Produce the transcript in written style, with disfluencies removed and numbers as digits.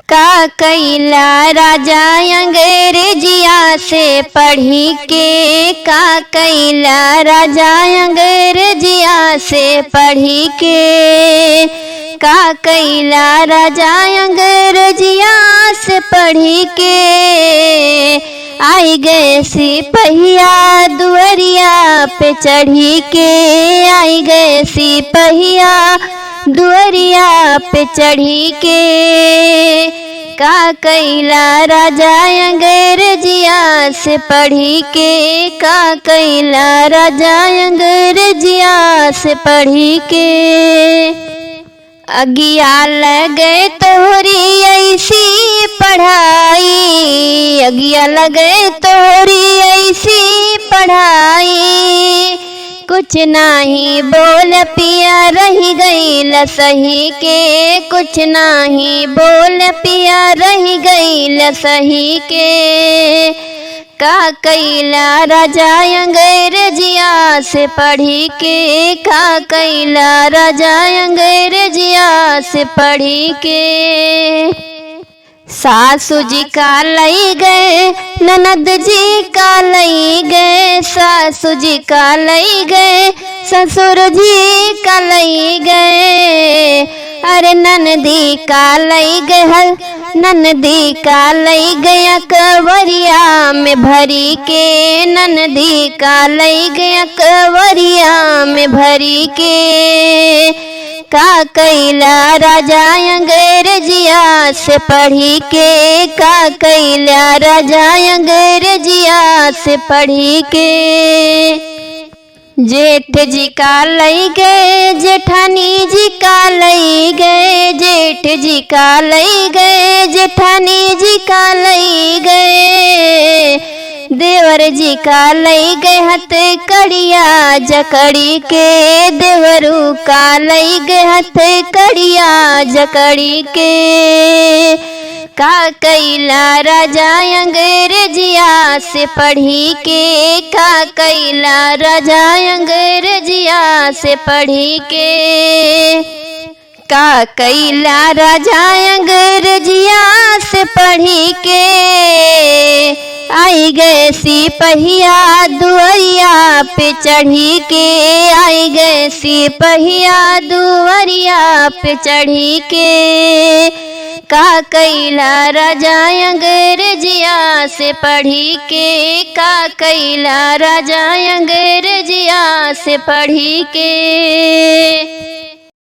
का कैला राजा अंग्रेजिया से पढ़ी के, का कैला राजा अंग्रेजिया से पढ़ी के, का कैला राजा अंग्रेजिया से पढ़ी के। आई गए सिपहिया दुअरिया पे चढ़ी के, आई गए सिपहिया दुअरिया पे चढ़ी के। का कैला राजा अंग्रेजिया से पढ़ी के, का कैला राजा अंग्रेजिया से पढ़ी के। अगिया लगे तोहरी ऐसी पढ़ाई, अगिया लगे तोहरी ऐसी पढ़ाई। कुछ नाही बोल पिया रही गई सही के, कुछ नाही बोल पिया रही गई सही के। का कैला राजा अंग्रेजिया से पढ़ी के, का कैला राजा अंग्रेजिया से पढ़ी के। सासू जी का लई गए, ननद जी का लई गए, सासू जी का लई गए, ससुर जी का लई गए। अरे ननदी का लई गए, ननदी का लई गया कवरिया में भरी के, ननदी का लई गया कवरिया में भरी के। का कैला राजा अंग्रेजिया से पढ़ी के, का कैला राजा अंग्रेजिया से पढ़ी के। जेठ जी का लई गए, जेठानी जी का लई गए, जेठ जी का लई गए, जेठानी जी का लई गए। देवर जी का लई गए हथ कड़िया जकड़ी के, देवरू का लई गए हथ कड़िया जकड़ी के। का कैला राजा अंग्रेजिया से पढ़ी के, का कैला राजा अंग्रेजिया से पढ़ी के। का कैला राजा अंग्रेजिया से पढ़ी के। आई गए सिपहिया दुअरिया पे चढ़ी के, आई गए सिपहिया दुअरिया पे चढ़ी के। का कैला राजा अंग्रेजिया से पढ़ी के, का कैला राजा अंग्रेजिया से पढ़ी के।